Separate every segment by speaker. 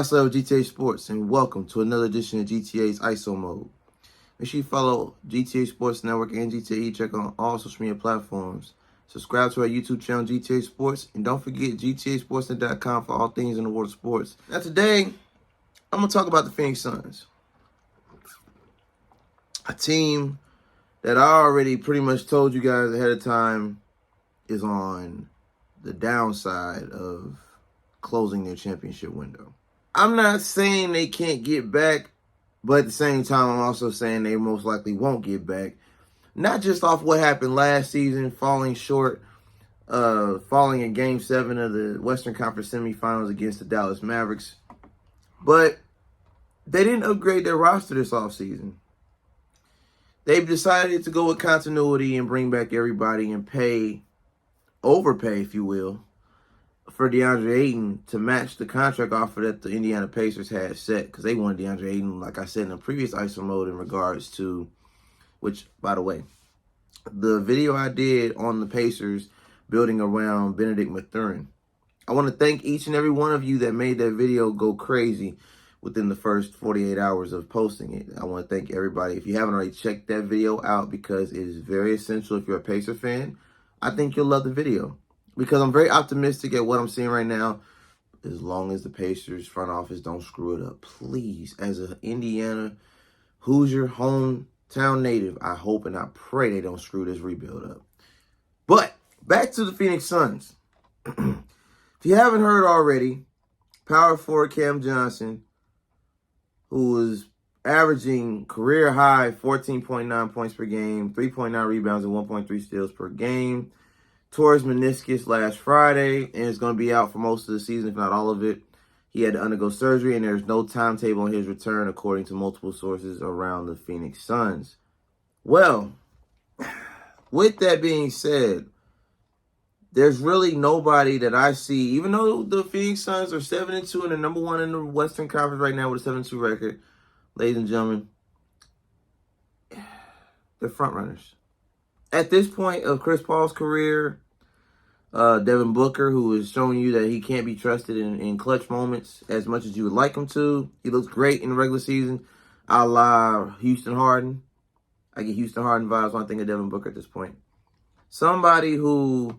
Speaker 1: Slatter of GTA Sports, and welcome to another edition of GTA's ISO Mode. Make sure you follow GTA Sports Network and GTAE. Check on all social media platforms. Subscribe to our YouTube channel, GTA Sports, and don't forget GTASportsnet.com for all things in the world of sports. Now today, I'm going to talk about the Phoenix Suns. A team that I already pretty much told you guys ahead of time is on the downside of closing their championship window. I'm not saying they can't get back, but at the same time, I'm also saying they most likely won't get back. Not just off what happened last season, falling short, falling in Game 7 of the Western Conference semifinals against the Dallas Mavericks, but they didn't upgrade their roster this offseason. They've decided to go with continuity and bring back everybody and overpay, if you will, for DeAndre Ayton to match the contract offer that the Indiana Pacers had set, because they wanted DeAndre Ayton, like I said in the previous ISO mode, in regards to, which, by the way, the video I did on the Pacers building around Benedict Mathurin. I want to thank each and every one of you that made that video go crazy within the first 48 hours of posting it. I want to thank everybody. If you haven't already, checked that video out because it is very essential if you're a Pacer fan. I think you'll love the video, because I'm very optimistic at what I'm seeing right now, as long as the Pacers front office don't screw it up. Please, as an Indiana Hoosier hometown native, I hope and I pray they don't screw this rebuild up. But back to the Phoenix Suns. If you haven't heard already, power forward Cam Johnson, who was averaging career high 14.9 points per game, 3.9 rebounds, and 1.3 steals per game, tore his meniscus last Friday and is going to be out for most of the season, if not all of it. He had to undergo surgery, and there's no timetable on his return, according to multiple sources around the Phoenix Suns. Well, with that being said, there's really nobody that I see, even though the Phoenix Suns are 7-2 and they're number one in the Western Conference right now with a 7-2 record, ladies and gentlemen, they're front runners. At this point of Chris Paul's career, Devin Booker, who is showing you that he can't be trusted in clutch moments as much as you would like him to. He looks great in the regular season, a la Houston Harden. I get Houston Harden vibes when I think of Devin Booker at this point. Somebody who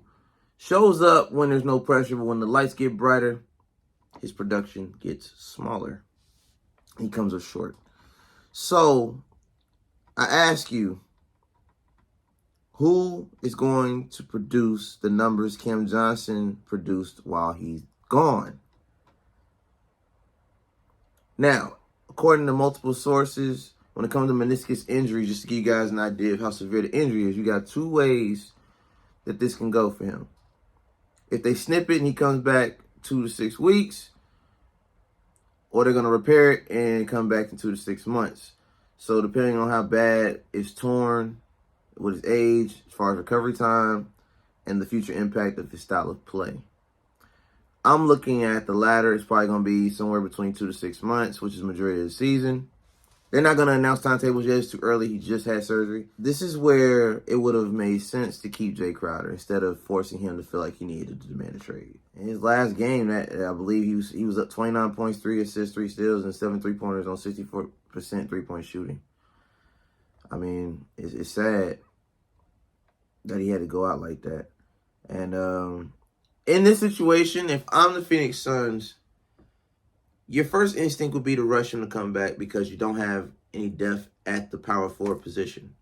Speaker 1: shows up when there's no pressure, but when the lights get brighter, his production gets smaller. He comes up short. So, I ask you, who is going to produce the numbers Cam Johnson produced while he's gone? Now, according to multiple sources, when it comes to meniscus injury, just to give you guys an idea of how severe the injury is, you got two ways that this can go for him. If they snip it and he comes back 2 to 6 weeks, or they're going to repair it and come back in 2 to 6 months. So depending on how bad it's torn, with his age, as far as recovery time, and the future impact of his style of play. I'm looking at the latter. It's probably going to be somewhere between 2 to 6 months, which is the majority of the season. They're not going to announce timetables yet. It's too early. He just had surgery. This is where it would have made sense to keep Jay Crowder instead of forcing him to feel like he needed to demand a trade. In his last game, that I believe he was up 29 points, 3 assists, 3 steals, and 7 3-pointers on 64% three-point shooting. I mean, it's sad that he had to go out like that. And in this situation, if I'm the Phoenix Suns, your first instinct would be to rush him to come back because you don't have any depth at the power forward position.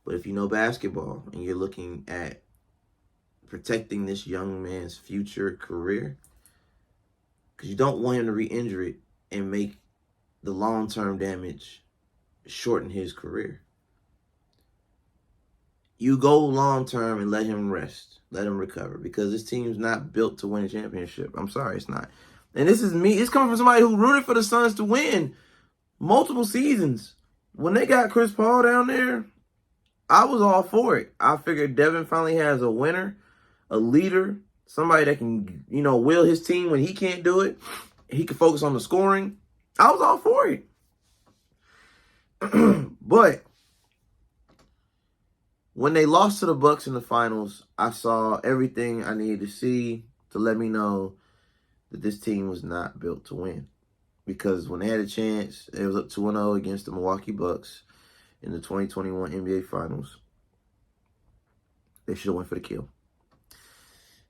Speaker 1: But if you know basketball and you're looking at protecting this young man's future career, because you don't want him to re-injure it and make the long-term damage shorten his career. You go long-term and let him rest. Let him recover, because this team's not built to win a championship. I'm sorry, it's not. And this is me. It's coming from somebody who rooted for the Suns to win multiple seasons. When they got Chris Paul down there, I was all for it. I figured Devin finally has a winner, a leader, somebody that can, will his team when he can't do it. He can focus on the scoring. I was all for it. But when they lost to the Bucks in the finals, I saw everything I needed to see to let me know that this team was not built to win. because when they had a chance, it was up 2-0 against the Milwaukee Bucks in the 2021 NBA Finals. They should have went for the kill,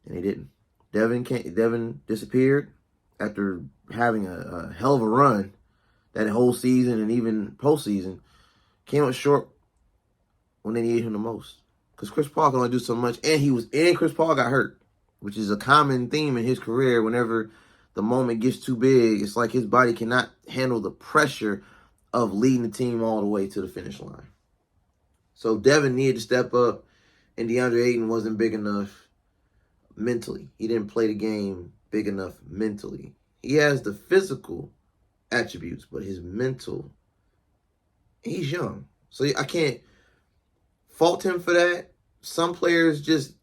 Speaker 1: and they didn't. Devin disappeared after having a hell of a run that whole season and even postseason. Came up short when they needed him the most, because Chris Paul can only do so much, and Chris Paul got hurt, which is a common theme in his career. Whenever the moment gets too big, it's like his body cannot handle the pressure of leading the team all the way to the finish line. So Devin needed to step up, and DeAndre Ayton wasn't big enough mentally. He didn't play the game big enough mentally. He has the physical attributes, but his mental, he's young. So I can't fault him for that. Some players just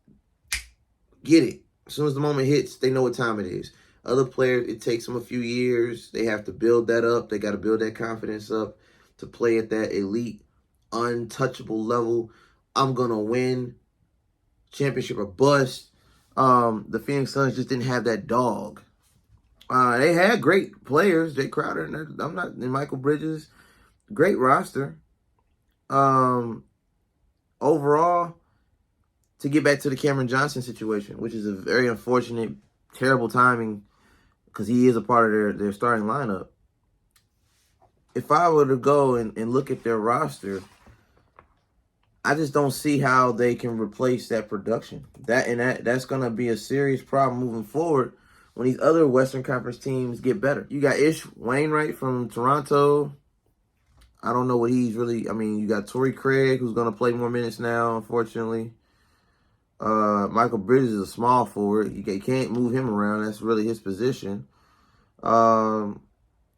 Speaker 1: get it. As soon as the moment hits, they know what time it is. Other players, it takes them a few years. They have to build that up. They got to build that confidence up to play at that elite, untouchable level. I'm going to win championship or bust. The Phoenix Suns just didn't have that dog. They had great players, Jay Crowder and Michael Bridges. Great roster. Overall, to get back to the Cameron Johnson situation, which is a very unfortunate, terrible timing, because he is a part of their starting lineup. If I were to go and look at their roster, I just don't see how they can replace that production. That's going to be a serious problem moving forward when these other Western Conference teams get better. You got Ish Wainwright from Toronto. I don't know what he's really... I mean, you got Torrey Craig, who's going to play more minutes now, unfortunately. Michael Bridges is a small forward. You can't move him around. That's really his position. You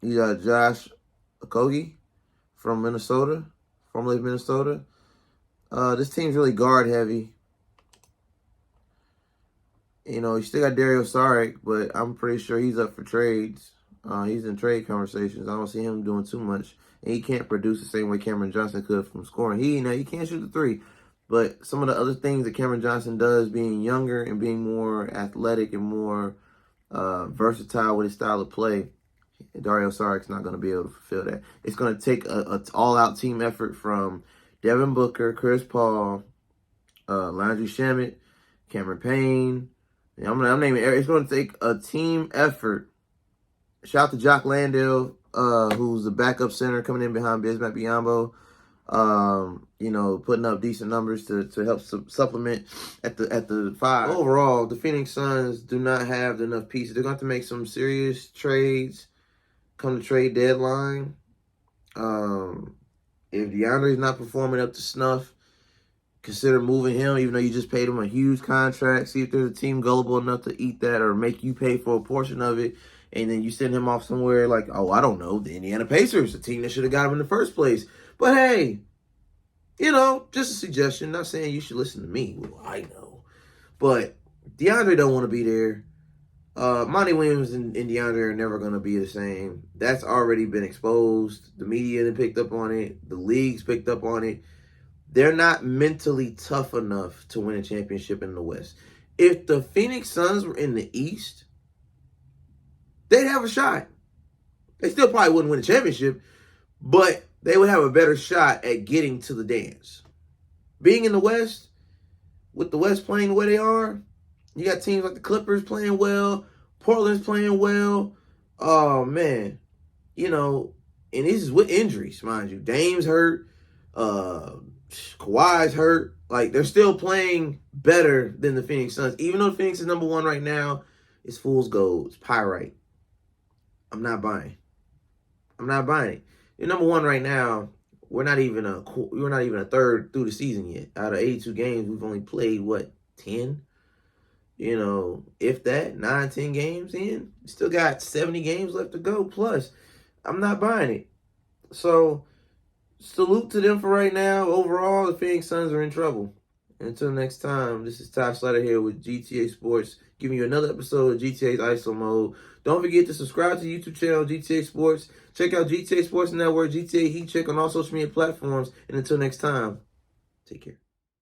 Speaker 1: got Josh Okogie from Minnesota, formerly of Minnesota. This team's really guard heavy. You know, you still got Dario Saric, but I'm pretty sure he's up for trades. He's in trade conversations. I don't see him doing too much. And he can't produce the same way Cameron Johnson could from scoring. He can't shoot the three. But some of the other things that Cameron Johnson does, being younger and being more athletic and more versatile with his style of play, Dario Saric's not going to be able to fulfill that. It's going to take an all-out team effort from Devin Booker, Chris Paul, Landry Shamet, Cameron Payne. I'm naming. It's going to take a team effort. Shout out to Jock Landale, who's the backup center coming in behind Bismack Biyombo. Putting up decent numbers to help supplement at the five. Overall, the Phoenix Suns do not have enough pieces. They're going to have to make some serious trades come the trade deadline. If DeAndre's not performing up to snuff, consider moving him, even though you just paid him a huge contract. See if there's a team gullible enough to eat that or make you pay for a portion of it. And then you send him off somewhere like, I don't know, the Indiana Pacers, the team that should have got him in the first place. But hey, just a suggestion. Not saying you should listen to me. Well, I know. But DeAndre don't want to be there. Monty Williams and DeAndre are never going to be the same. That's already been exposed. The media picked up on it. The league's picked up on it. They're not mentally tough enough to win a championship in the West. If the Phoenix Suns were in the East, they'd have a shot. They still probably wouldn't win a championship, but they would have a better shot at getting to the dance. Being in the West, with the West playing the way they are, you got teams like the Clippers playing well, Portland's playing well. Oh, man. And this is with injuries, mind you. Dame's hurt. Kawhi's hurt. Like, they're still playing better than the Phoenix Suns. Even though Phoenix is number one right now, it's fool's gold. It's pyrite. I'm not buying it. You're number one right now. We're not even a third through the season yet. Out of 82 games, we've only played 10? If that, 9, 10 games in. Still got 70 games left to go. Plus, I'm not buying it. So, salute to them for right now. Overall, the Phoenix Suns are in trouble. Until next time, this is Ty Slatter here with GTA Sports, giving you another episode of GTA's ISO Mode. Don't forget to subscribe to the YouTube channel, GTA Sports. Check out GTA Sports Network, GTA Heat Check on all social media platforms. And until next time, take care.